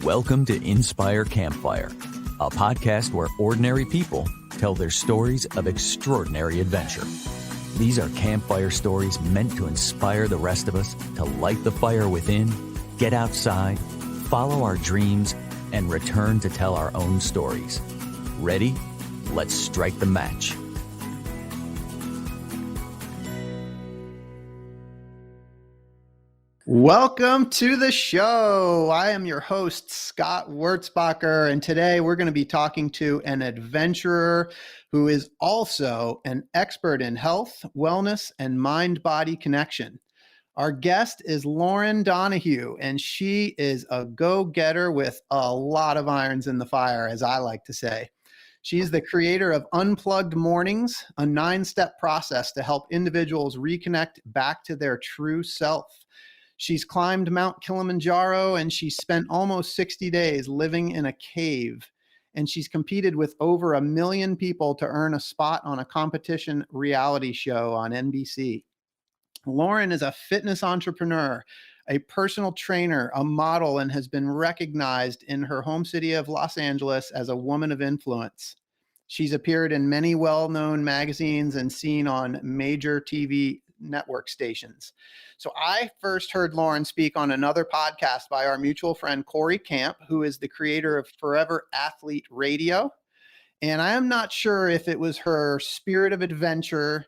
Welcome to Inspire Campfire, a podcast where ordinary people tell their stories of extraordinary adventure. These are campfire stories meant to inspire the rest of us to light the fire within, get outside, follow our dreams, and return to tell our own stories. Ready? Let's strike the match. Welcome to the show. I am your host, Scott Wurzbacher, and today we're going to be talking to an adventurer who is also an expert in health, wellness, and mind-body connection. Our guest is Lauren Donahue, and she is a go-getter with a lot of irons in the fire, as I like to say. She's the creator of Unplugged Mornings, a 9-step process to help individuals reconnect back to their true self. She's climbed Mount Kilimanjaro, and she spent almost 60 days living in a cave. And she's competed with over 1 million people to earn a spot on a competition reality show on NBC. Lauren is a fitness entrepreneur, a personal trainer, a model, and has been recognized in her home city of Los Angeles as a woman of influence. She's appeared in many well-known magazines and seen on major TV network stations. So I first heard Lauren speak on another podcast by our mutual friend, Corey Camp, who is the creator of Forever Athlete Radio. And I am not sure if it was her spirit of adventure,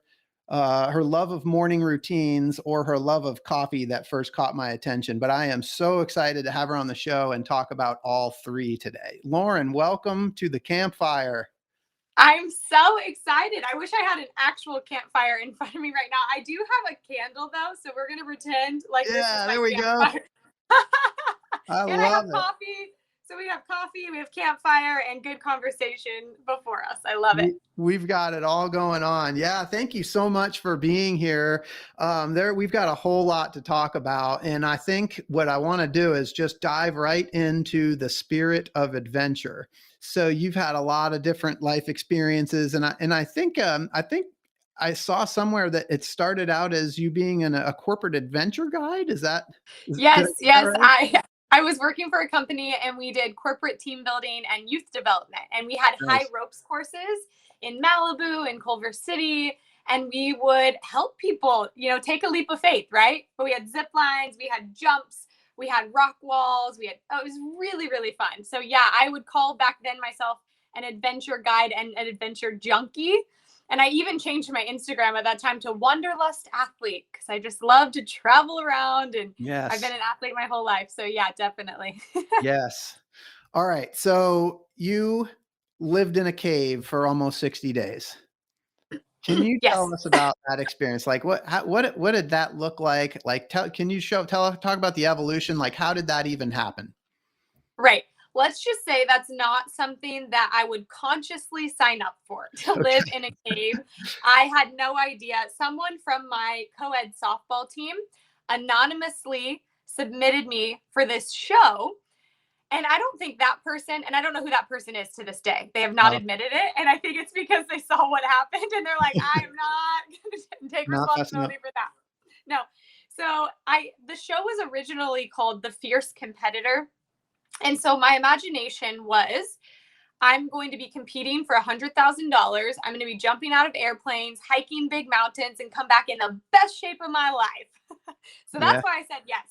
her love of morning routines, or her love of coffee that first caught my attention. But I am so excited to have her on the show and talk about all three today. Lauren, welcome to the Campfire. I'm so excited. I wish I had an actual campfire in front of me right now. I do have a candle though, so we're going to pretend like this is my there we campfire. go. I have coffee. So we have coffee, we have campfire, and good conversation before us. I love it. We've got it all going on. Yeah, thank you so much for being here. We've got a whole lot to talk about, and I think what I want to do is just dive right into the spirit of adventure. So you've had a lot of different life experiences, and I think I saw somewhere that it started out as you being a corporate adventure guide. Yes. Right? I was working for a company, and we did corporate team building and youth development, and we had high ropes courses in Malibu and Culver City, and we would help people, take a leap of faith, right? But we had zip lines, we had jumps, we had rock walls, it was really, really fun. So yeah, I would call back then myself an adventure guide and an adventure junkie. And I even changed my Instagram at that time to Wanderlust Athlete, because I just love to travel around, and Yes. I've been an athlete my whole life. So yeah, definitely. Yes. All right. So you lived in a cave for almost 60 days. Can you tell us about that experience? Like what did that look like? Like, talk about the evolution. Like, how did that even happen? Right. Let's just say that's not something that I would consciously sign up for, to live in a cave. I had no idea. Someone from my co-ed softball team anonymously submitted me for this show. And I don't think that person, and I don't know who that person is to this day. They have not admitted it. And I think it's because they saw what happened and they're like, I'm not going to take responsibility for that. No. So the show was originally called The Fierce Competitor. And so my imagination was, I'm going to be competing for $100,000. I'm going to be jumping out of airplanes, hiking big mountains, and come back in the best shape of my life. So that's why I said yes.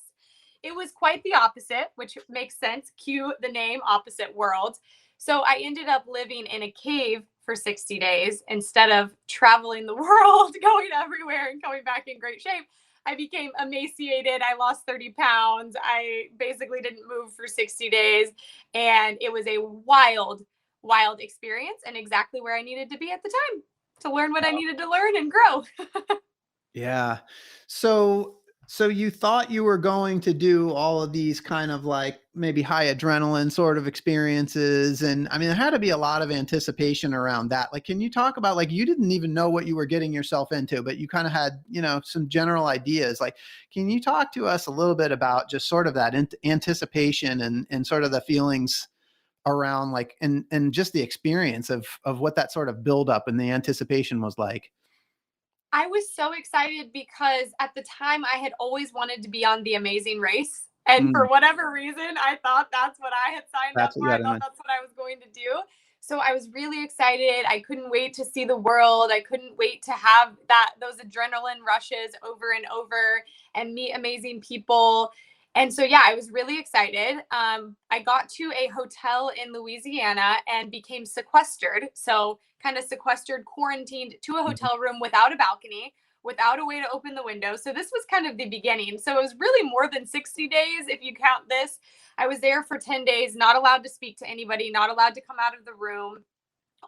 It was quite the opposite, which makes sense. Cue the name, opposite worlds. So I ended up living in a cave for 60 days instead of traveling the world, going everywhere and coming back in great shape. I became emaciated. I lost 30 pounds. I basically didn't move for 60 days. And it was a wild, wild experience, and exactly where I needed to be at the time to learn what I needed to learn and grow. Yeah. So you thought you were going to do all of these kind of like maybe high adrenaline sort of experiences. And I mean, there had to be a lot of anticipation around that. Like, can you talk about, like, you didn't even know what you were getting yourself into, but you kind of had, some general ideas. Like, can you talk to us a little bit about just sort of that anticipation and sort of the feelings around like, and just the experience of what that sort of buildup and the anticipation was like? I was so excited because at the time I had always wanted to be on The Amazing Race. And for Mm, whatever reason, I thought that's what I had signed up that's what for. you I had in thought mind. that's what I was going to do. So I was really excited. I couldn't wait to see the world. I couldn't wait to have those adrenaline rushes over and over and meet amazing people. And so yeah, I was really excited. I got to a hotel in Louisiana and became sequestered. So kind of sequestered, quarantined to a Mhm. hotel room without a balcony, without a way to open the window. So this was kind of the beginning. So it was really more than 60 days if you count this. I was there for 10 days, not allowed to speak to anybody, not allowed to come out of the room.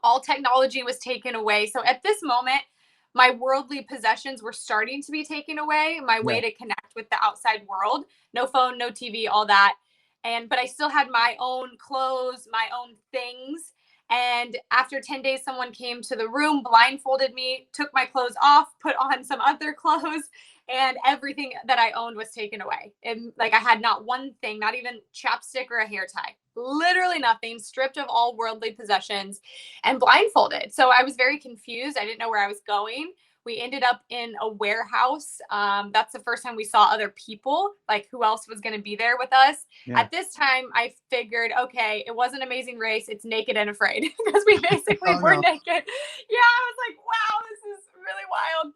All technology was taken away. So at this moment, my worldly possessions were starting to be taken away, my Yeah. way to connect with the outside world. No phone, no TV, all that. But I still had my own clothes, my own things. And after 10 days, someone came to the room, blindfolded me, took my clothes off, put on some other clothes, and everything that I owned was taken away. And like I had not one thing, not even chapstick or a hair tie, literally nothing, stripped of all worldly possessions and blindfolded. So I was very confused. I didn't know where I was going. We ended up in a warehouse. That's the first time we saw other people, like who else was going to be there with us. Yeah. At this time, I figured, okay, it wasn't Amazing Race. It's Naked and Afraid because we basically Oh were no. naked. Yeah, I was like, wow, this is really wild.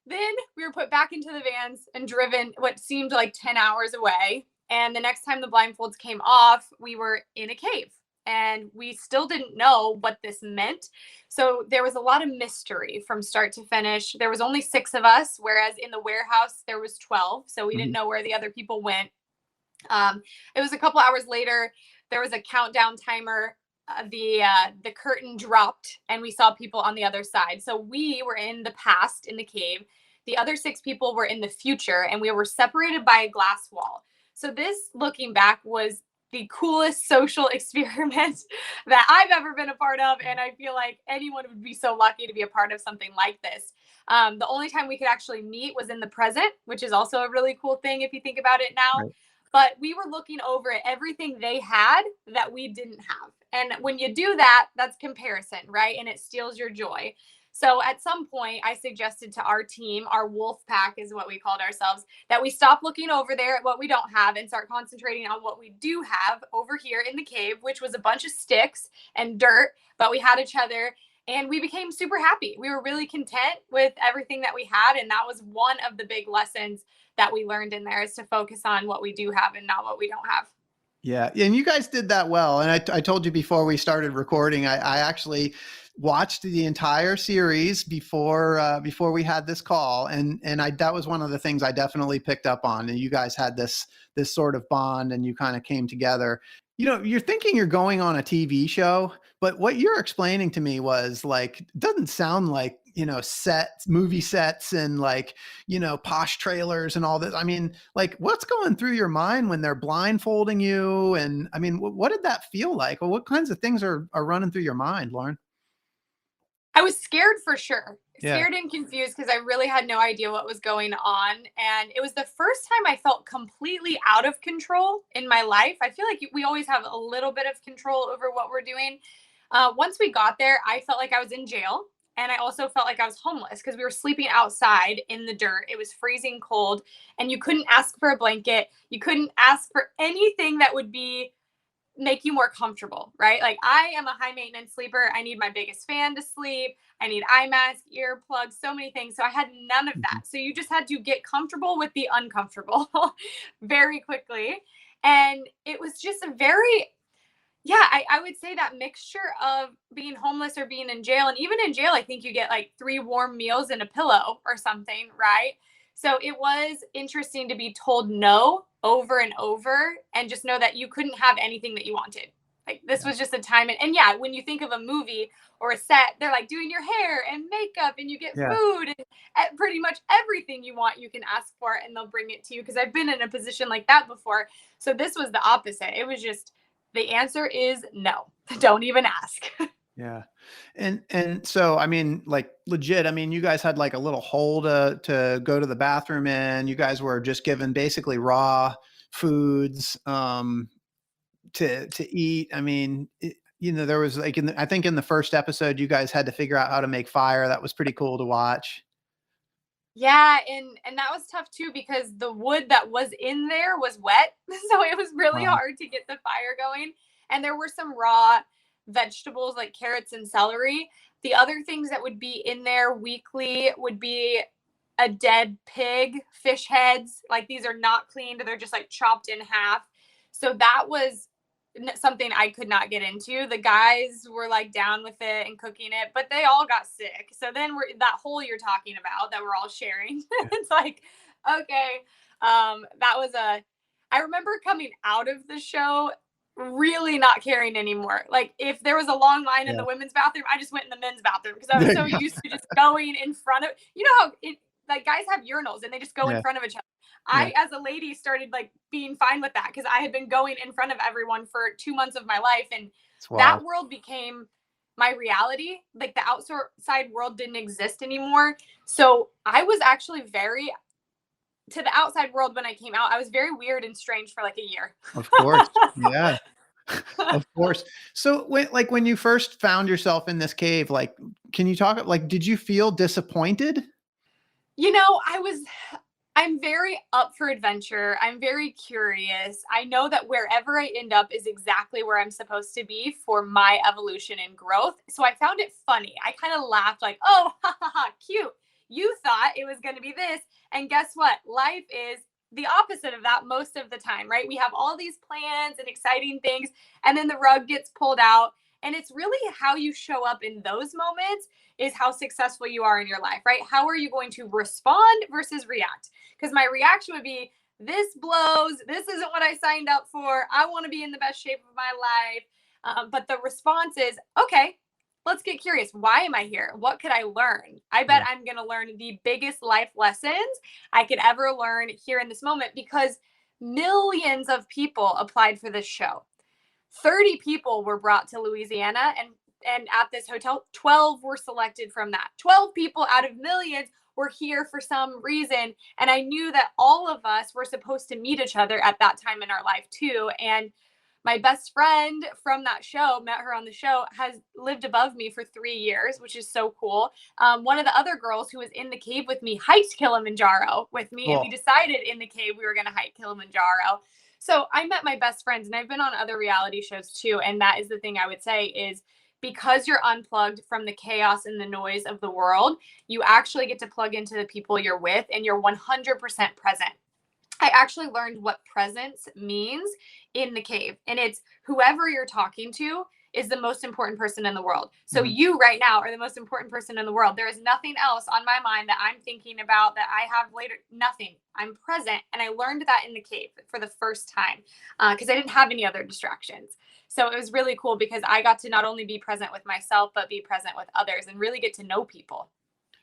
Then we were put back into the vans and driven what seemed like 10 hours away. And the next time the blindfolds came off, we were in a cave and we still didn't know what this meant. So there was a lot of mystery from start to finish. There was only 6 of us, whereas in the warehouse there was 12. So we didn't Mhm. know where the other people went. It was a couple hours later. There was a countdown timer. The curtain dropped, and we saw people on the other side. So we were in the past in the cave. The other 6 people were in the future, and we were separated by a glass wall. So this, looking back, was the coolest social experiment that I've ever been a part of, and I feel like anyone would be so lucky to be a part of something like this. The only time we could actually meet was in the present, which is also a really cool thing if you think about it now. Right. But we were looking over at everything they had that we didn't have. And when you do that, that's comparison, right? And it steals your joy. So at some point, I suggested to our team, our wolf pack is what we called ourselves, that we stop looking over there at what we don't have and start concentrating on what we do have over here in the cave, which was a bunch of sticks and dirt, but we had each other and we became super happy. We were really content with everything that we had. And that was one of the big lessons that we learned in there, is to focus on what we do have and not what we don't have. Yeah, and you guys did that well. And I told you before we started recording, I actually watched the entire series before we had this call, and that was one of the things I definitely picked up on. And you guys had this sort of bond, and you kind of came together. You know, you're thinking you're going on a TV show, but what you're explaining to me was like, doesn't sound like, movie sets and like, posh trailers and all this. I mean, like, what's going through your mind when they're blindfolding you? And I mean, what did that feel like? Or what kinds of things are running through your mind, Lauren? I was scared for sure. Yeah. Scared and confused because I really had no idea what was going on. And it was the first time I felt completely out of control in my life. I feel like we always have a little bit of control over what we're doing. Once we got there, I felt like I was in jail. And I also felt like I was homeless because we were sleeping outside in the dirt. It was freezing cold, and you couldn't ask for a blanket. You couldn't ask for anything that would make you more comfortable, right? Like, I am a high maintenance sleeper. I need my biggest fan to sleep. I need eye mask, earplugs, so many things. So I had none of Mhm. that. So you just had to get comfortable with the uncomfortable very quickly. And it was just a very, yeah, I would say that mixture of being homeless or being in jail. And even in jail, I think you get like 3 warm meals and a pillow or something, right? So it was interesting to be told no over and over, and just know that you couldn't have anything that you wanted. Like, this Yeah. was just a time. And yeah, when you think of a movie or a set, they're like doing your hair and makeup, and you get Yeah. food and pretty much everything you want, you can ask for, and they'll bring it to you. Because I've been in a position like that before. So this was the opposite. It was just, the answer is no. Don't even ask. Yeah. And so I mean, like, legit, I mean, you guys had like a little hole to go to the bathroom in. You guys were just given basically raw foods to eat. I mean, there was like I think in the first episode you guys had to figure out how to make fire. That was pretty cool to watch. Yeah, and that was tough too because the wood that was in there was wet. So it was really Wow. hard to get the fire going. And there were some raw vegetables like carrots and celery. The other things that would be in there weekly would be a dead pig, fish heads. Like these are not cleaned, they're just like chopped in half. So that was something I could not get into. The guys were like down with it and cooking it, but they all got sick. So then that hole you're talking about that we're all sharing. It's like, okay, that was I remember coming out of the show really not caring anymore. Like if there was a long line in Yeah. the women's bathroom, I just went in the men's bathroom because I was There so you go. used to just going in front of, how like guys have urinals and they just go in Yeah. front of each other. Yeah. I, as a lady, started like being fine with that because I had been going in front of everyone for 2 months of my life. And It's that wild. world became my reality. Like the outside world didn't exist anymore. So I was actually to the outside world when I came out, I was very weird and strange for like a year. Of course. Yeah. Of course. So when you first found yourself in this cave, like, can you talk, like, did you feel disappointed? I'm very up for adventure. I'm very curious. I know that wherever I end up is exactly where I'm supposed to be for my evolution and growth. So I found it funny. I kind of laughed like, oh, ha, ha, ha, cute. You thought it was going to be this. And guess what? Life is the opposite of that most of the time, right? We have all these plans and exciting things, and then the rug gets pulled out. And it's really how you show up in those moments is how successful you are in your life, right? How are you going to respond versus react? Because my reaction would be, this blows. This isn't what I signed up for. I want to be in the best shape of my life. But the response is, okay, let's get curious. Why am I here? What could I learn? I bet Yeah. I'm going to learn the biggest life lessons I could ever learn here in this moment because millions of people applied for this show. 30 people were brought to Louisiana and at this hotel, 12 were selected from that. 12 people out of millions were here for some reason. And I knew that all of us were supposed to meet each other at that time in our life too. And my best friend from that show, met her on the show, has lived above me for 3 years, which is so cool. One of the other girls who was in the cave with me hiked Kilimanjaro with me, and we Cool. decided in the cave we were going to hike Kilimanjaro. So I met my best friends, and I've been on other reality shows too. And that is the thing I would say is because you're unplugged from the chaos and the noise of the world, you actually get to plug into the people you're with and you're 100% present. I actually learned what presence means in the cave. And it's whoever you're talking to is the most important person in the world. So Mhm. you right now are the most important person in the world. There is nothing else on my mind that I'm thinking about that I have later. Nothing. I'm present. And I learned that in the cave for the first time because I didn't have any other distractions. So it was really cool because I got to not only be present with myself, but be present with others and really get to know people.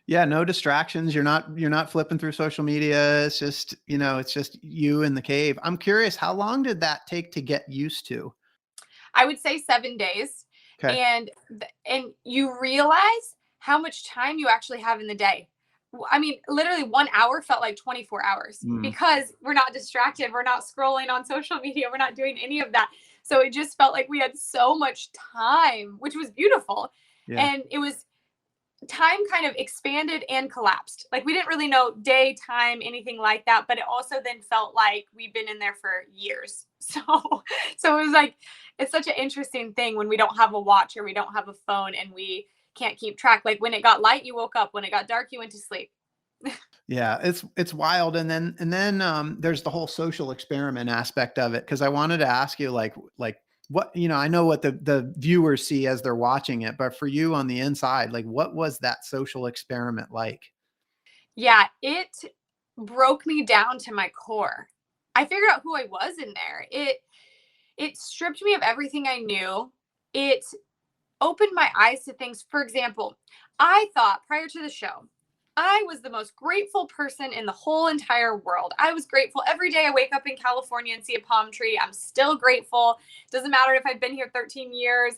Yeah, no distractions. You're not flipping through social media. It's just, it's just you in the cave. I'm curious, how long did that take to get used to? I would say 7 days. Okay. And you realize how much time you actually have in the day. I mean, literally 1 hour felt like 24 hours Mm, because we're not distracted. We're not scrolling on social media. We're not doing any of that. So it just felt like we had so much time, which was beautiful. yeah. And it was time kind of expanded and collapsed. Like we didn't really know day, time, anything like that, but it also then felt like we've been in there for years. So it was like it's such an interesting thing when we don't have a watch or we don't have a phone and we can't keep track. Like when it got light, you woke up. When it got dark, you went to sleep. Yeah, it's wild. And then there's the whole social experiment aspect of it. Cause I wanted to ask you like what, I know what the viewers see as they're watching it, but for you on the inside, like what was that social experiment like? Yeah, it broke me down to my core. I figured out who I was in there. It stripped me of everything I knew. It opened my eyes to things. For example, I thought prior to the show, I was the most grateful person in the whole entire world. I was grateful every day I wake up in California and see a palm tree. I'm still grateful. Doesn't matter if I've been here 13 years.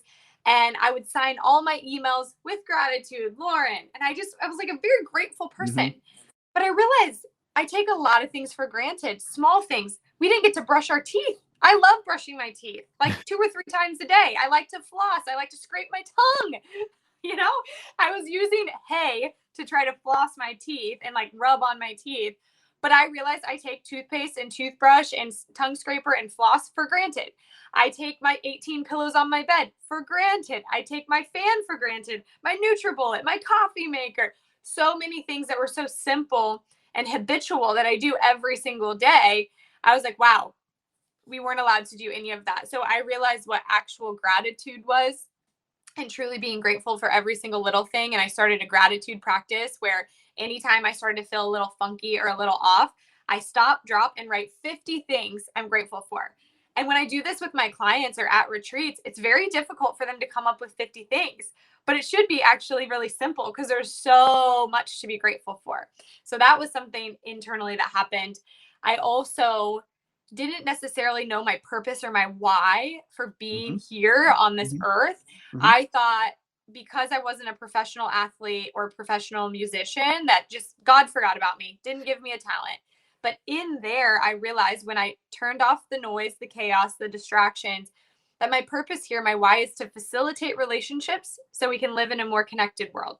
And I would sign all my emails with gratitude, Lauren. And I was like a very grateful Hmm. person. But I realized I take a lot of things for granted, small things. We didn't get to brush our teeth. I love brushing my teeth like 2 or 3 times a day. I like to floss. I like to scrape my tongue. You know, I was using hay to try to floss my teeth and like rub on my teeth. But I realized I take toothpaste and toothbrush and tongue scraper and floss for granted. I take my 18 pillows on my bed for granted. I take my fan for granted, my NutriBullet, my coffee maker. So many things that were so simple and habitual that I do every single day. I was like, wow, we weren't allowed to do any of that. So I realized what actual gratitude was and truly being grateful for every single little thing. And I started a gratitude practice where anytime I started to feel a little funky or a little off, I stop, drop, and write 50 things I'm grateful for. And when I do this with my clients or at retreats, it's very difficult for them to come up with 50 things, but it should be actually really simple because there's so much to be grateful for. So that was something internally that happened. I also didn't necessarily know my purpose or my why for being here on this earth. I thought because I wasn't a professional athlete or professional musician that just God forgot about me, didn't give me a talent. But in there, I realized when I turned off the noise, the chaos, the distractions, that my purpose here, my why is to facilitate relationships so we can live in a more connected world.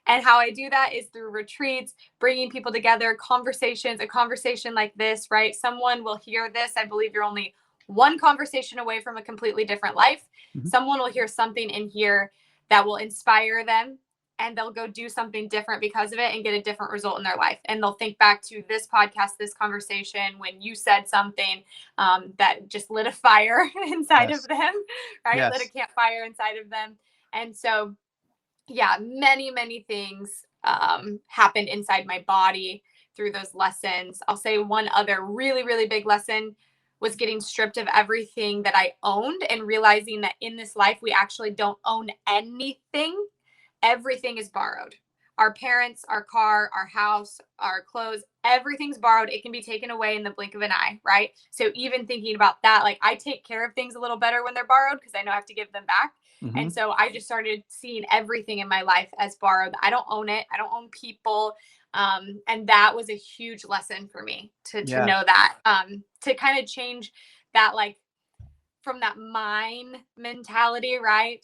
And how I do that is through retreats, bringing people together, conversations, a conversation like this, right? Someone will hear this. I believe you're only one conversation away from a completely different life. Someone will hear something in here that will inspire them and they'll go do something different because of it and get a different result in their life. And they'll think back to this podcast, this conversation, when you said something that just lit a fire inside of them, right? Lit a campfire inside of them. And so yeah, many, many things happened inside my body through those lessons. I'll say one other really, really big lesson was getting stripped of everything that I owned and realizing that in this life, we actually don't own anything. Everything is borrowed. Our parents, our car, our house, our clothes, everything's borrowed. It can be taken away in the blink of an eye, right? So even thinking about that, like I take care of things a little better when they're borrowed because I know I have to give them back. And so I just started seeing everything in my life as borrowed. I don't own it. I don't own people. And that was a huge lesson for me to know that, to kind of change that, like from that mine mentality, right?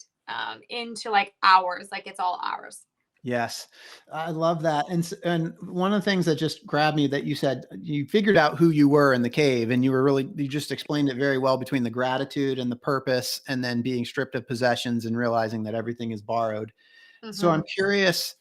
Into like ours, like it's all ours. Yes, I love that. And one of the things that just grabbed me that you said you figured out who you were in the cave, and you just explained it very well between the gratitude and the purpose, and then being stripped of possessions and realizing that everything is borrowed. So I'm curious,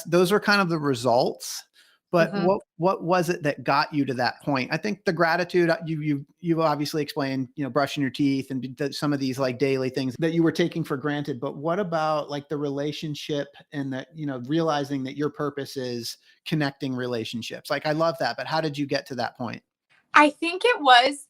those are kind of the results, but what was it that got you to that point? I think the gratitude you've obviously explained, brushing your teeth and some of these like daily things that you were taking for granted. But what about like the relationship and that, realizing that your purpose is connecting relationships? Like I love that, but how did you get to that point? I think it was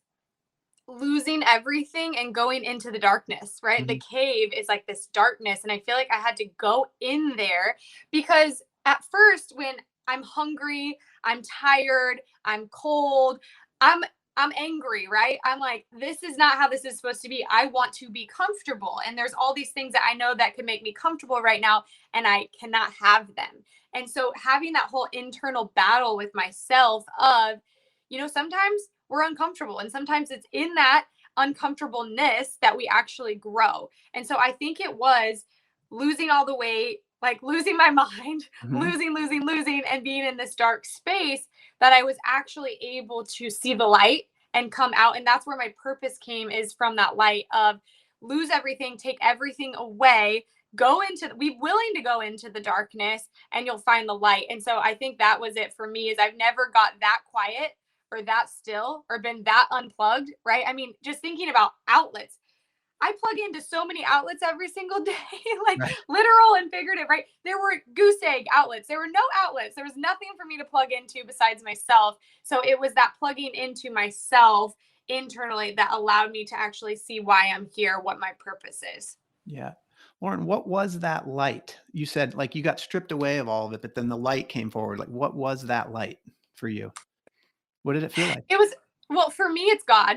losing everything and going into the darkness, right? The cave is like this darkness. And I feel like I had to go in there because at first when I'm hungry, I'm tired, I'm cold, I'm angry, right? I'm like, this is not how this is supposed to be. I want to be comfortable. And there's all these things that I know that could make me comfortable right now, and I cannot have them. And so having that whole internal battle with myself of, sometimes we're uncomfortable. And sometimes it's in that uncomfortableness that we actually grow. And so I think it was losing all the weight, like losing my mind, losing, and being in this dark space that I was actually able to see the light and come out. And that's where my purpose came, is from that light of lose everything, take everything away, be willing to go into the darkness, and you'll find the light. And so I think that was it for me, is I've never got that quiet or that still or been that unplugged, right? I mean, just thinking about outlets. I plug into so many outlets every single day, like literal and figurative, right? There were goose egg outlets. There were no outlets. There was nothing for me to plug into besides myself. So it was that plugging into myself internally that allowed me to actually see why I'm here, what my purpose is. Yeah. Lauren, what was that light? You said like you got stripped away of all of it, but then the light came forward. Like what was that light for you? What did it feel like? Well, for me, it's God.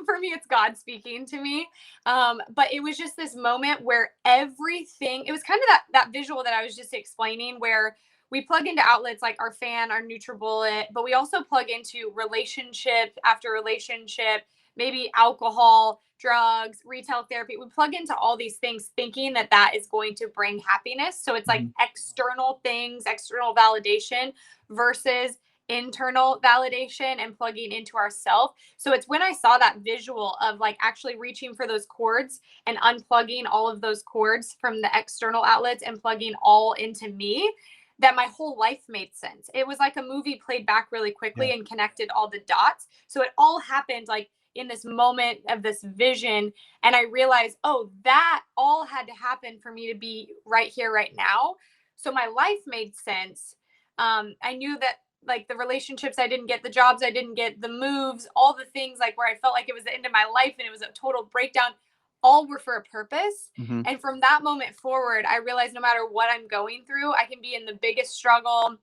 For me, it's God speaking to me. But it was just this moment where everything, it was kind of that visual that I was just explaining, where we plug into outlets like our fan, our NutriBullet, but we also plug into relationship after relationship, maybe alcohol, drugs, retail therapy. We plug into all these things thinking that that is going to bring happiness. So it's like external things, external validation versus internal validation and plugging into ourself. So it's when I saw that visual of like actually reaching for those cords and unplugging all of those cords from the external outlets and plugging all into me, that my whole life made sense. It was like a movie played back really quickly and connected all the dots. So it all happened like in this moment of this vision. And I realized, oh, that all had to happen for me to be right here, right now. So my life made sense. I knew that like the relationships I didn't get, the jobs I didn't get, the moves, all the things like where I felt like it was the end of my life and it was a total breakdown, all were for a purpose. And from that moment forward, I realized no matter what I'm going through, I can be in the biggest struggle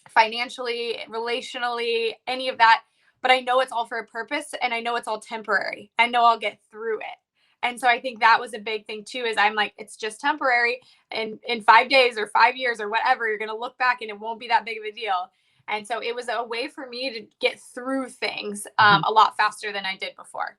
financially, relationally, any of that. But I know it's all for a purpose and I know it's all temporary. I know I'll get through it. And so I think that was a big thing too, is I'm like, it's just temporary. And in 5 days or 5 years or whatever, you're going to look back and it won't be that big of a deal. And so it was a way for me to get through things a lot faster than I did before.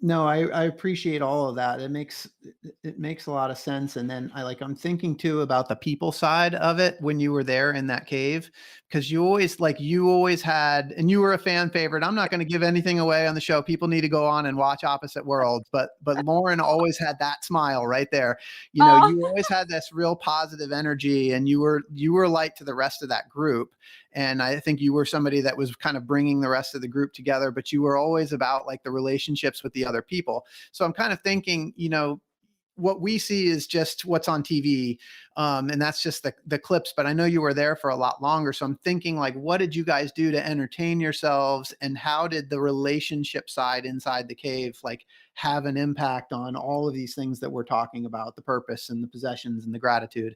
No, I appreciate all of that. It makes a lot of sense. And then I'm thinking too about the people side of it when you were there in that cave, because you always had, and you were a fan favorite. I'm not going to give anything away on the show. People need to go on and watch Opposite Worlds, but Lauren always had that smile right there. You know, you always had this real positive energy, and you were light to the rest of that group. And I think you were somebody that was kind of bringing the rest of the group together, but you were always about like the relationships with the other people. So I'm kind of thinking, you know, what we see is just what's on TV. And that's just the clips, but I know you were there for a lot longer. So I'm thinking like, what did you guys do to entertain yourselves? And how did the relationship side inside the cave, like have an impact on all of these things that we're talking about, the purpose and the possessions and the gratitude?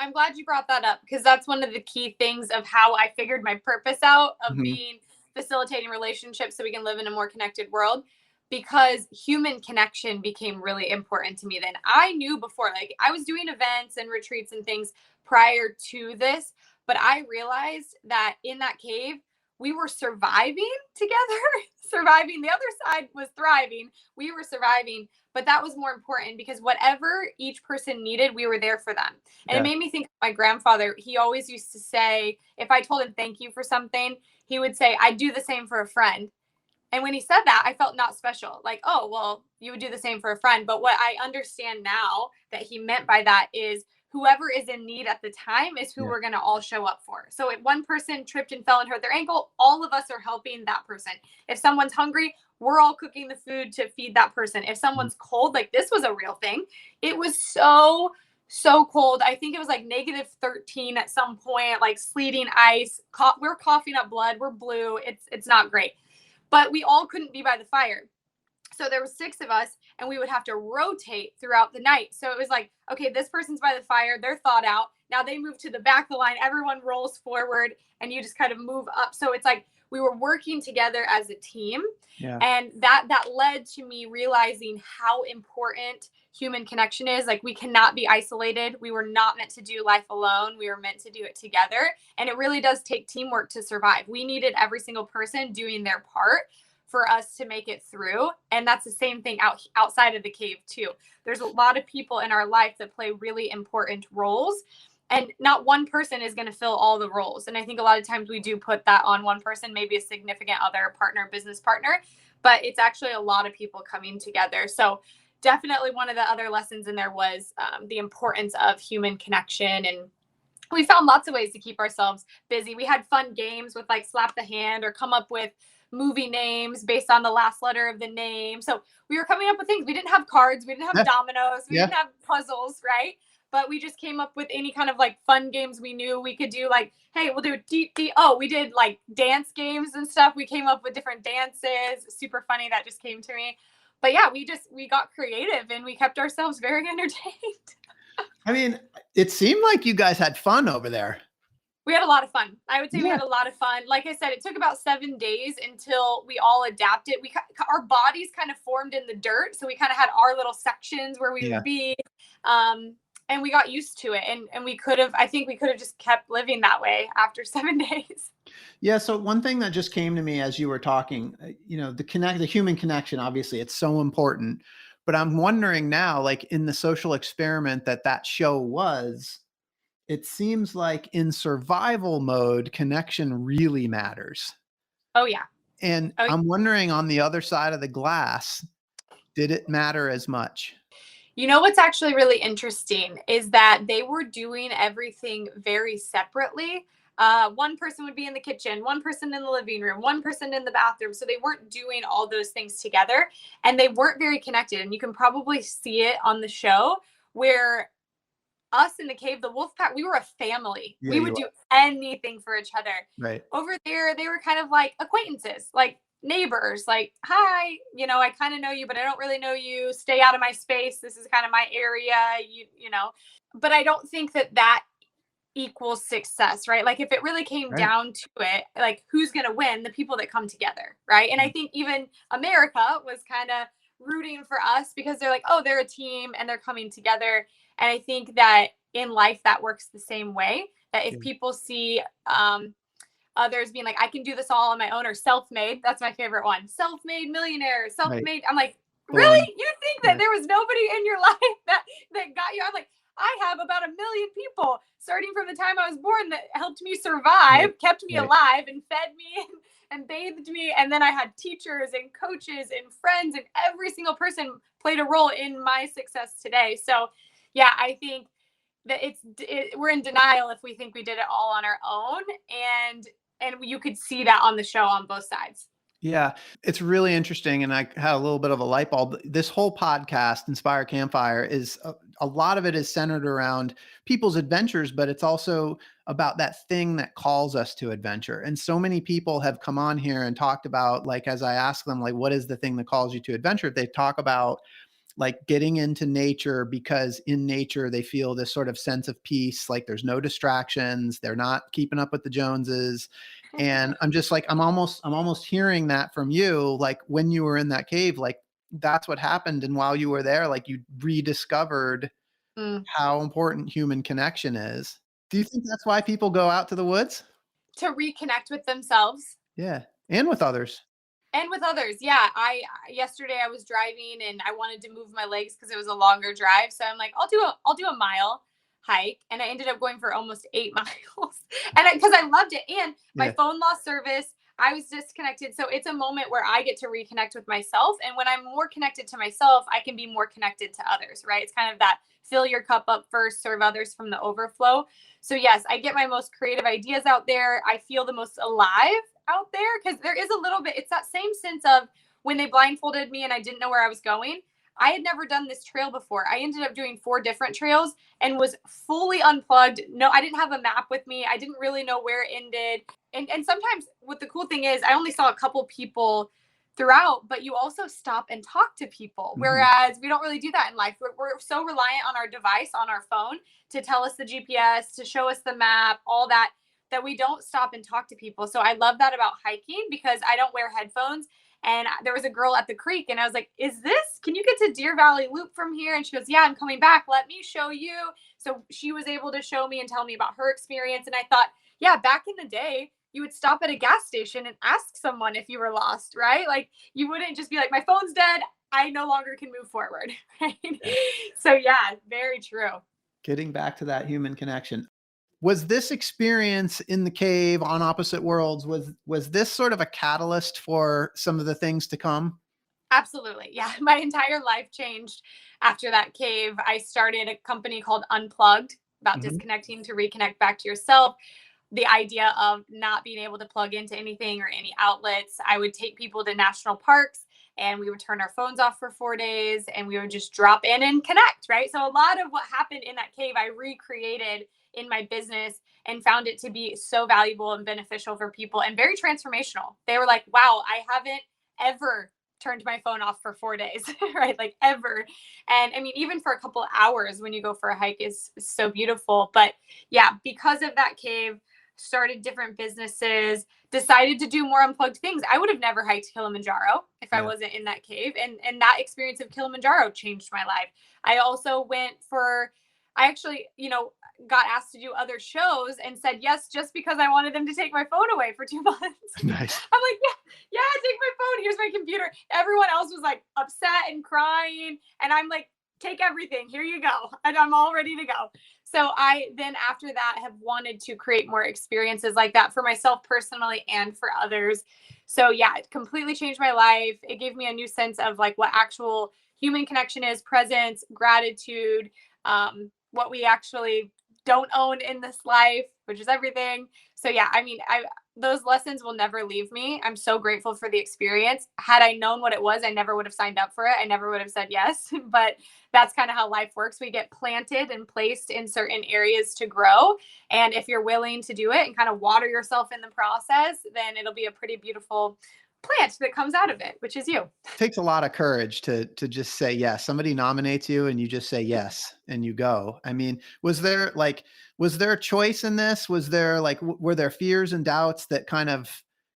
I'm glad you brought that up because that's one of the key things of how I figured my purpose out of being facilitating relationships so we can live in a more connected world, because human connection became really important to me. Then I knew before, like I was doing events and retreats and things prior to this, but I realized that in that cave, we were surviving together. Surviving. The other side was thriving. We were surviving, but that was more important because whatever each person needed, we were there for them. And it made me think of my grandfather. He always used to say, if I told him thank you for something, he would say, I'd do the same for a friend. And when he said that, I felt not special. Like, oh, well, you would do the same for a friend. But what I understand now that he meant by that is whoever is in need at the time is who we're going to all show up for. So if one person tripped and fell and hurt their ankle, all of us are helping that person. If someone's hungry, we're all cooking the food to feed that person. If someone's cold, like this was a real thing. It was so cold. I think it was like -13 at some point, like sleeting ice. We're coughing up blood. We're blue. It's not great. But we all couldn't be by the fire. So there were 6 of us and we would have to rotate throughout the night. So it was like, okay, this person's by the fire. They're thawed out. Now they move to the back of the line. Everyone rolls forward and you just kind of move up. So it's like we were working together as a team. And that led to me realizing how important human connection is. Like we cannot be isolated. We were not meant to do life alone. We were meant to do it together. And it really does take teamwork to survive. We needed every single person doing their part for us to make it through. And that's the same thing outside of the cave too. There's a lot of people in our life that play really important roles. And not one person is going to fill all the roles. And I think a lot of times we do put that on one person, maybe a significant other, partner, business partner, but it's actually a lot of people coming together. So definitely one of the other lessons in there was the importance of human connection. And we found lots of ways to keep ourselves busy. We had fun games with like slap the hand or come up with movie names based on the last letter of the name. So we were coming up with things. We didn't have cards. We didn't have dominoes. We didn't have puzzles, right? But we just came up with any kind of like fun games we knew we could do. Like, hey, we'll do we did like dance games and stuff. We came up with different dances. Super funny. That just came to me. But yeah, we got creative and we kept ourselves very entertained. I mean, it seemed like you guys had fun over there. We had a lot of fun. I would say we had a lot of fun. Like I said, it took about 7 days until we all adapted. Our bodies kind of formed in the dirt. So we kind of had our little sections where we would be. And we got used to it. And I think we could have just kept living that way after 7 days. Yeah. So one thing that just came to me as you were talking, the human connection, obviously it's so important, but I'm wondering now, like in the social experiment that show was, it seems like in survival mode, connection really matters. Oh, yeah. And Oh, I'm wondering on the other side of the glass, did it matter as much? you know what's actually really interesting is that they were doing everything very separately. One person would be in the kitchen, one person in the living room, one person in the bathroom. So they weren't doing all those things together, and they weren't very connected. And you can probably see it on the show where us in the cave, the wolf pack, we were a family. Yeah, We would you do anything for each other. right. Over there, they were kind of like acquaintances, like neighbors, like, hi, I kind of know you, but I don't really know you. Stay out of my space. This is kind of my area, but I don't think that equals success, right? Like if it really came Right. down to it, like who's going to win? The people that come together, right? And I think even America was kind of rooting for us because they're like, oh, they're a team and they're coming together. And I think that in life that works the same way. That if Yeah. people see others being like, I can do this all on my own, or self-made. That's my favorite one. Self-made millionaire, Right. self-made. I'm like, The one, really? You think that yeah, there was nobody in your life that got you? I'm like, I have about 1 million people starting from the time I was born that helped me survive, right, kept me right. alive, and fed me and bathed me. And then I had teachers and coaches and friends, and every single person played a role in my success today. So, yeah, I think that we're in denial if we think we did it all on our own, and you could see that on the show on both sides. Yeah, it's really interesting, and I had a little bit of a light bulb. This whole podcast, Inspire Campfire, is a lot of it is centered around people's adventures, but it's also about that thing that calls us to adventure. And so many people have come on here and talked about, like, as I ask them, like, what is the thing that calls you to adventure? They talk about like getting into nature because in nature they feel this sort of sense of peace, like there's no distractions, they're not keeping up with the Joneses. And I'm just like, I'm almost hearing that from you, like when you were in that cave, like that's what happened. And while you were there, like you rediscovered Mm. how important human connection is. Do you think that's why people go out to the woods? To reconnect with themselves Yeah, and with others. and with others. Yeah, I yesterday I was driving and I wanted to move my legs because it was a longer drive. So I'm like, I'll do a mile hike, and I ended up going for almost 8 miles, and because I loved it, and my Yeah, phone lost service. I was disconnected. So it's a moment where I get to reconnect with myself. And when I'm more connected to myself, I can be more connected to others, right? It's kind of that fill your cup up first, serve others from the overflow. So, yes, I get my most creative ideas out there. I feel the most alive out there because there is a little bit, it's that same sense of when they blindfolded me and I didn't know where I was going. I had never done this trail before. I ended up doing 4 different trails and was fully unplugged. No, I didn't have a map with me. I didn't really know where it ended. And sometimes what the cool thing is, I only saw a couple people throughout, but you also stop and talk to people. mhm, Whereas we don't really do that in life. We're so reliant on our device, on our phone to tell us the GPS, to show us the map, all that, that we don't stop and talk to people. So I love that about hiking because I don't wear headphones. And there was a girl at the creek, and I was like, can you get to Deer Valley Loop from here? And she goes, yeah, I'm coming back. Let me show you. So she was able to show me and tell me about her experience. And I thought, yeah, back in the day, you would stop at a gas station and ask someone if you were lost, right? Like you wouldn't just be like, my phone's dead, I no longer can move forward. Right? yeah. So yeah, very true. Getting back to that human connection. Was this experience in the cave on opposite worlds, was this sort of a catalyst for some of the things to come? Absolutely. Yeah. My entire life changed after that cave. I started a company called Unplugged, about Mhm. disconnecting to reconnect back to yourself. The idea of not being able to plug into anything or any outlets. I would take people to national parks and we would turn our phones off for 4 days and we would just drop in and connect, right? So a lot of what happened in that cave, I recreated in my business and found it to be so valuable and beneficial for people and very transformational. They were like, wow, I haven't ever turned my phone off for 4 days, right? Like ever. And I mean, even for a couple hours when you go for a hike is so beautiful. But yeah, because of that cave, started different businesses, decided to do more unplugged things. I would have never hiked Kilimanjaro if I Yeah. wasn't in that cave. And that experience of Kilimanjaro changed my life. I also I actually, got asked to do other shows and said yes just because I wanted them to take my phone away for 2 months. Nice. I'm like, yeah, take my phone. Here's my computer. Everyone else was like upset and crying. And I'm like, take everything. Here you go. And I'm all ready to go. So I then after that have wanted to create more experiences like that for myself personally and for others. So yeah, it completely changed my life. It gave me a new sense of like what actual human connection is, presence, gratitude, what we actually don't own in this life, which is everything. So yeah, I mean, those lessons will never leave me. I'm so grateful for the experience. Had I known what it was, I never would have signed up for it. I never would have said yes. But that's kind of how life works. We get planted and placed in certain areas to grow. And if you're willing to do it and kind of water yourself in the process, then it'll be a pretty beautiful plant that comes out of it, which is you. Takes a lot of courage to just say yes. Somebody nominates you and you just say yes and you go. I mean, was there a choice in this? Was there were there fears and doubts that kind of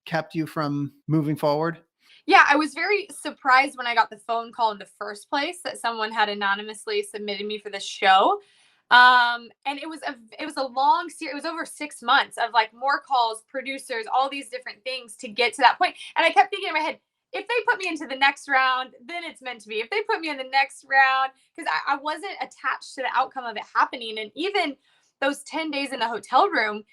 kept you from moving forward? Yeah, I was very surprised when I got the phone call in the first place that someone had anonymously submitted me for the show. And it was a long series. It was over 6 months of like more calls, producers, all these different things to get to that point. And I kept thinking in my head, if they put me into the next round, then it's meant to be. If they put me in the next round, because I wasn't attached to the outcome of it happening. And even those 10 days in the hotel room,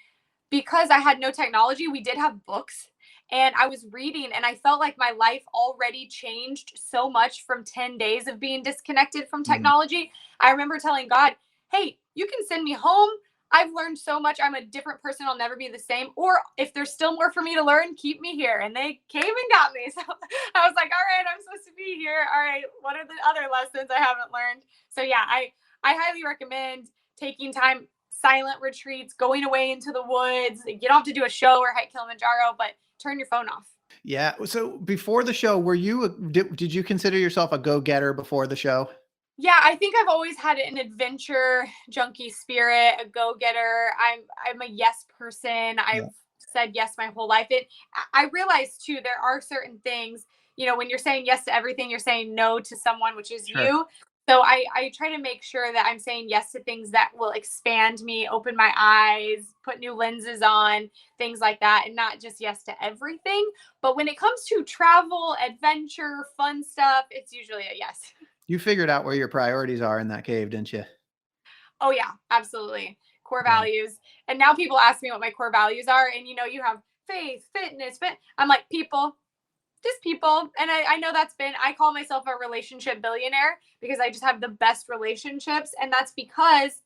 because I had no technology, we did have books and I was reading and I felt like my life already changed so much from 10 days of being disconnected from Mhm. technology. I remember telling God, hey, you can send me home. I've learned so much. I'm a different person. I'll never be the same. Or if there's still more for me to learn, keep me here. And they came and got me. So I was like, all right, I'm supposed to be here. All right, what are the other lessons I haven't learned? So yeah, I highly recommend taking time, silent retreats, going away into the woods. You don't have to do a show or hike Kilimanjaro, but turn your phone off. Yeah. So before the show, were you did you consider yourself a go-getter before the show? Yeah, I think I've always had an adventure junkie spirit, a go-getter. I'm a yes person. Yeah. I've said yes my whole life. I realize too there are certain things, when you're saying yes to everything, you're saying no to someone, which is Sure. you. So I try to make sure that I'm saying yes to things that will expand me, open my eyes, put new lenses on, things like that, and not just yes to everything. But when it comes to travel, adventure, fun stuff, it's usually a yes. You figured out where your priorities are in that cave, didn't you? Oh yeah, absolutely. Core Yeah. values. And now people ask me what my core values are. And you have faith, fitness, I'm like, people, just people. And I know I call myself a relationship billionaire because I just have the best relationships. And that's because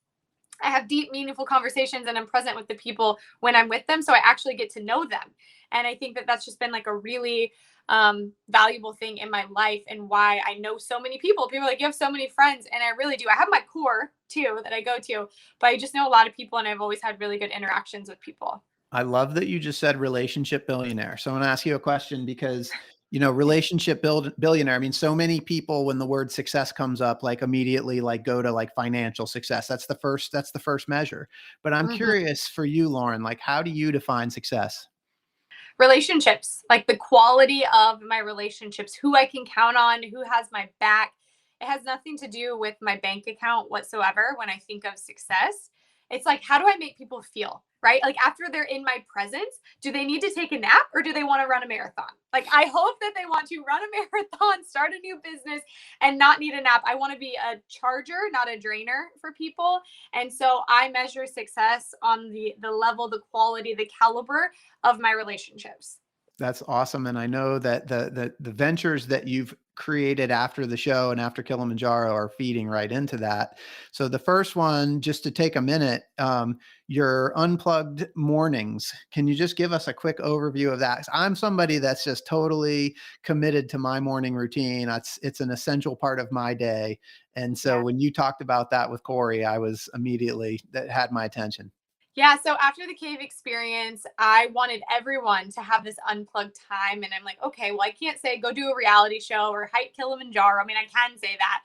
I have deep, meaningful conversations and I'm present with the people when I'm with them. So I actually get to know them. And I think that that's just been like a really valuable thing in my life and why I know so many people. People are like, you have so many friends. And I really do. I have my core too that I go to, but I just know a lot of people and I've always had really good interactions with people. I love that you just said relationship billionaire. So I'm going to ask you a question because, billionaire. I mean, so many people, when the word success comes up, like immediately like go to like financial success. That's the first measure. But I'm Mhm. curious for you, Lauren, like how do you define success? Relationships, like the quality of my relationships, who I can count on, who has my back. It has nothing to do with my bank account whatsoever when I think of success. It's like, how do I make people feel? Right? Like after they're in my presence, do they need to take a nap or do they want to run a marathon? Like I hope that they want to run a marathon, start a new business and not need a nap. I want to be a charger, not a drainer for people. And so I measure success on the level, the quality, the caliber of my relationships. That's awesome. And I know that the ventures that you've created after the show and after Kilimanjaro are feeding right into that. So the first one, just to take a minute, your unplugged mornings. Can you just give us a quick overview of that? 'Cause I'm somebody that's just totally committed to my morning routine. It's an essential part of my day. And so Yeah. when you talked about that with Corey, I was immediately that had my attention. Yeah, so after the cave experience, I wanted everyone to have this unplugged time. And I'm like, okay, well, I can't say go do a reality show or hike Kilimanjaro. I mean, I can say that.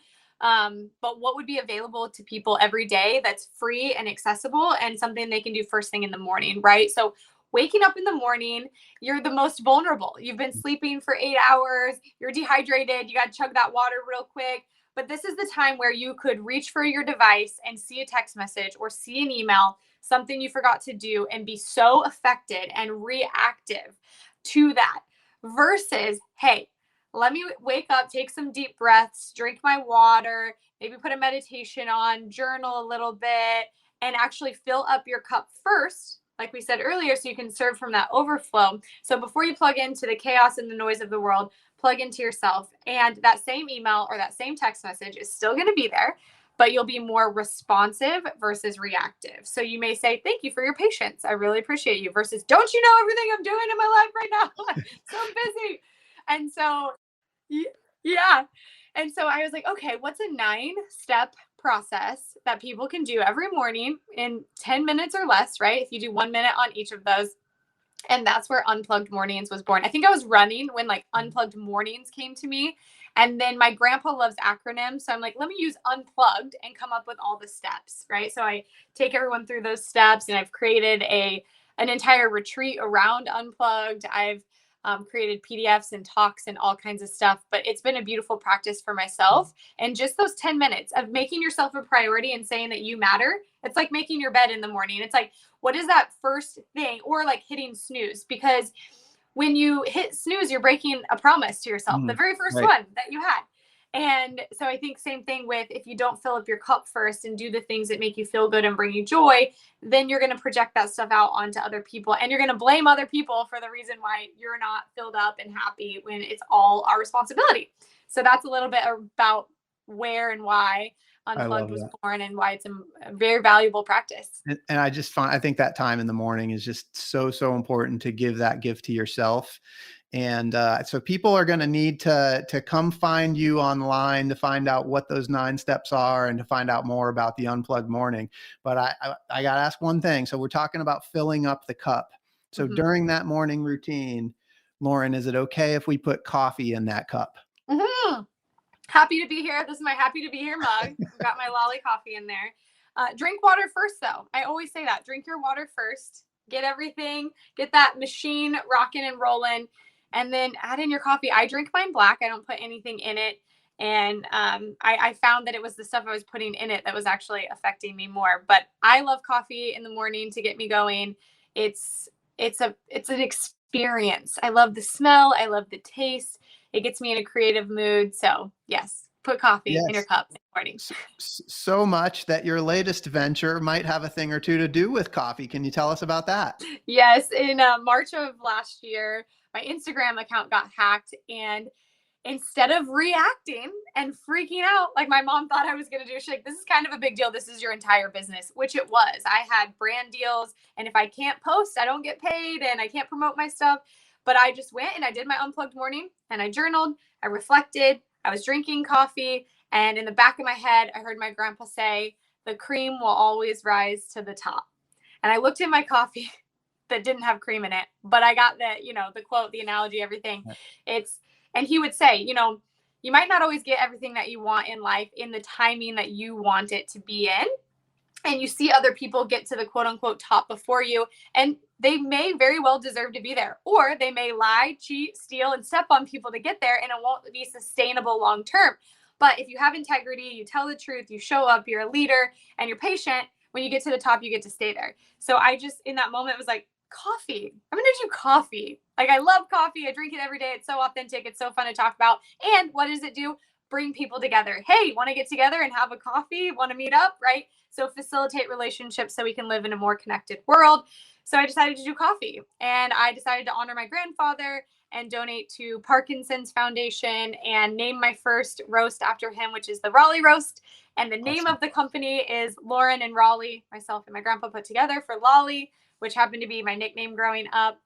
But what would be available to people every day that's free and accessible and something they can do first thing in the morning, right? So waking up in the morning, you're the most vulnerable. You've been sleeping for 8 hours, you're dehydrated, you got to chug that water real quick. But this is the time where you could reach for your device and see a text message or see an email, something you forgot to do, and be so affected and reactive to that versus, hey, let me wake up, take some deep breaths, drink my water, maybe put a meditation on, journal a little bit, and actually fill up your cup first, like we said earlier, so you can serve from that overflow. So before you plug into the chaos and the noise of the world, plug into yourself. And that same email or that same text message is still going to be there, but you'll be more responsive versus reactive. So you may say, thank you for your patience. I really appreciate you versus, don't you know everything I'm doing in my life right now? I'm so busy. And so, yeah. And so I was like, okay, what's a 9-step process that people can do every morning in 10 minutes or less, right? If you do 1 minute on each of those. And that's where Unplugged Mornings was born. I think I was running when like Unplugged Mornings came to me. And then my grandpa loves acronyms. So I'm like, let me use Unplugged and come up with all the steps, right? So I take everyone through those steps, and I've created an entire retreat around Unplugged. I've created PDFs and talks and all kinds of stuff, but it's been a beautiful practice for myself. And just those 10 minutes of making yourself a priority and saying that you matter. It's like making your bed in the morning. It's like, what is that first thing? Or like hitting snooze, because when you hit snooze, you're breaking a promise to yourself, the very first one that you had. And so I think same thing with, if you don't fill up your cup first and do the things that make you feel good and bring you joy, then you're going to project that stuff out onto other people, and you're going to blame other people for the reason why you're not filled up and happy, when it's all our responsibility. So that's a little bit about where and why Unplugged was born, and why it's a very valuable practice. And I think that time in the morning is just so important to give that gift to yourself. And so people are going to need to come find you online to find out what those 9 steps are and to find out more about the Unplugged Morning. But I got to ask one thing. So we're talking about filling up the cup. So during that morning routine, Lauren, is it okay if we put coffee in that cup? Happy to be here. This is my happy to be here mug. I've got my lolly coffee in there. Drink water first, though. I always say that. Drink your water first. Get that machine rocking and rolling, and then add in your coffee. I drink mine black. I don't put anything in it. And I found that it was the stuff I was putting in it that was actually affecting me more. But I love coffee in the morning to get me going. It's an experience. I love the smell. I love the taste. It gets me in a creative mood. So yes, put coffee in your cup in the morning. So much that your latest venture might have a thing or two to do with coffee. Can you tell us about that? Yes. In March of last year, my Instagram account got hacked, and instead of reacting and freaking out like my mom thought I was going to do, she's like, this is kind of a big deal. This is your entire business, which it was. I had brand deals, and if I can't post, I don't get paid, and I can't promote my stuff. But I just went and I did my Unplugged Morning, and I journaled, I reflected, I was drinking coffee, and in the back of my head, I heard my grandpa say, the cream will always rise to the top. And I looked at my coffee that didn't have cream in it, but I got the quote, the analogy, everything. And he would say, you might not always get everything that you want in life in the timing that you want it to be in. And you see other people get to the quote unquote top before you, and they may very well deserve to be there, or they may lie, cheat, steal, and step on people to get there, and it won't be sustainable long term. But if you have integrity, you tell the truth, you show up, you're a leader, and you're patient, when you get to the top, you get to stay there. So I just, in that moment, was like, coffee. I'm going to do coffee. Like, I love coffee. I drink it every day. It's so authentic. It's so fun to talk about. And what does it do? Bring people together. Hey, want to get together and have a coffee? Want to meet up? Right? So facilitate relationships so we can live in a more connected world. So I decided to do coffee, and I decided to honor my grandfather and donate to Parkinson's Foundation and name my first roast after him, which is the Raleigh Roast. And the name of the company is Lauren and Raleigh, myself and my grandpa put together for Lolly, which happened to be my nickname growing up.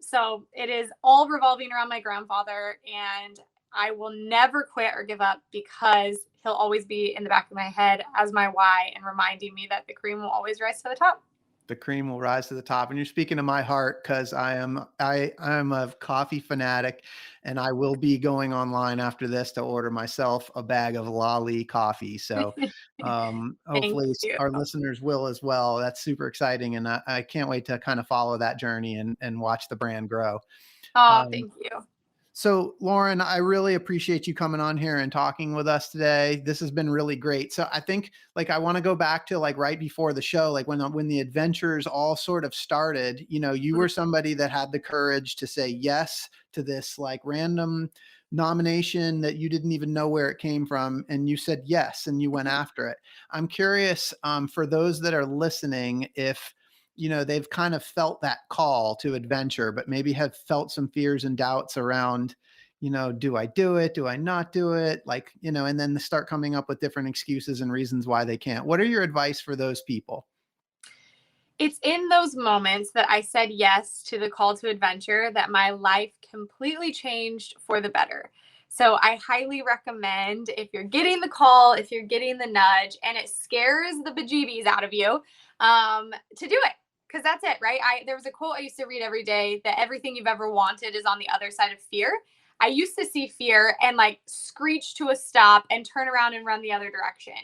So it is all revolving around my grandfather, and I will never quit or give up, because he'll always be in the back of my head as my why, and reminding me that the cream will always rise to the top. The cream will rise to the top. And you're speaking to my heart, because I'm a coffee fanatic, and I will be going online after this to order myself a bag of Lolly coffee. So hopefully our listeners will as well. That's super exciting. And I can't wait to kind of follow that journey and watch the brand grow. Oh, thank you. So, Lauren, I really appreciate you coming on here and talking with us today. This has been really great. So, I think I want to go back to right before the show, when the adventures all sort of started. You Mhm. were somebody that had the courage to say yes to this random nomination that you didn't even know where it came from, and you said yes and you went after it. I'm curious, for those that are listening, if they've kind of felt that call to adventure, but maybe have felt some fears and doubts around, do I do it? Do I not do it? And then they start coming up with different excuses and reasons why they can't. What are your advice for those people? It's in those moments that I said yes to the call to adventure that my life completely changed for the better. So I highly recommend, if you're getting the call, if you're getting the nudge, and it scares the bejeebies out of you, to do it. Because that's it, right? There was a quote I used to read every day that everything you've ever wanted is on the other side of fear. I used to see fear and screech to a stop and turn around and run the other direction.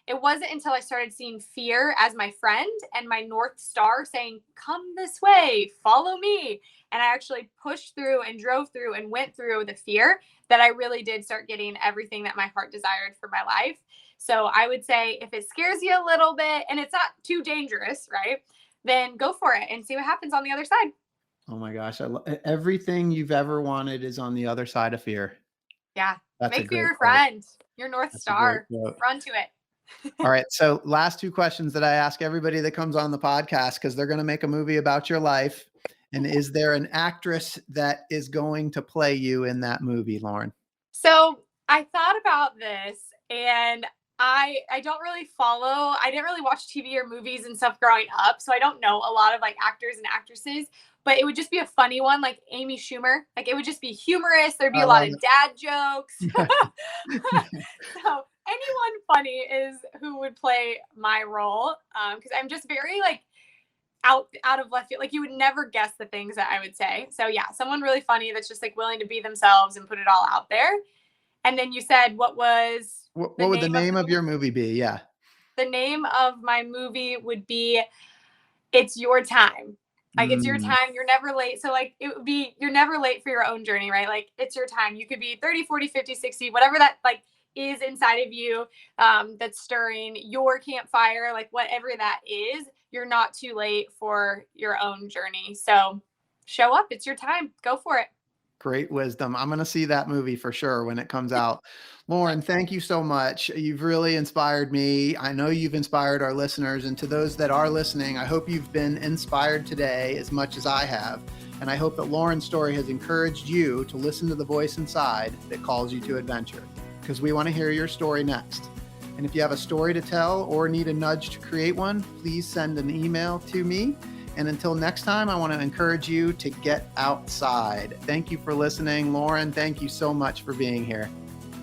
It wasn't until I started seeing fear as my friend and my North Star saying, come this way, follow me. And I actually pushed through and drove through and went through the fear that I really did start getting everything that my heart desired for my life. So I would say if it scares you a little bit and it's not too dangerous, right? Then go for it and see what happens on the other side. Oh my gosh. Everything you've ever wanted is on the other side of fear. Yeah. That's a Make fear great your quote. friend, your North That's a great Star. quote. Run to it. All right. So, last two questions that I ask everybody that comes on the podcast, because they're going to make a movie about your life. And is there an actress that is going to play you in that movie, Lauren? So I thought about this, and I don't really follow. I didn't really watch TV or movies and stuff growing up, so I don't know a lot of actors and actresses. But it would just be a funny one, like Amy Schumer. It would just be humorous. There'd be I a lot love of dad jokes. it. So anyone funny is who would play my role, because I'm just very out of left field. You would never guess the things that I would say. So yeah, someone really funny that's just willing to be themselves and put it all out there. And then you said, what was What the would the name of name the of movie? your movie be? Yeah. The name of my movie would be It's Your Time. It's your Mm, time. You're never late. So it would be, you're never late for your own journey, right? It's your time. You could be 30, 40, 50, 60, whatever that is inside of you, that's stirring your campfire, whatever that is, you're not too late for your own journey. So show up. It's your time. Go for it. great wisdom. I'm going to see that movie for sure when it comes out. Lauren, thank you so much. You've really inspired me. I know you've inspired our listeners. And to those that are listening, I hope you've been inspired today as much as I have. And I hope that Lauren's story has encouraged you to listen to the voice inside that calls you to adventure, because we want to hear your story next. And if you have a story to tell or need a nudge to create one, please send an email to me. And until next time, I want to encourage you to get outside. Thank you for listening. Lauren, thank you so much for being here.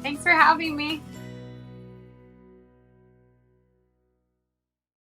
Thanks for having me.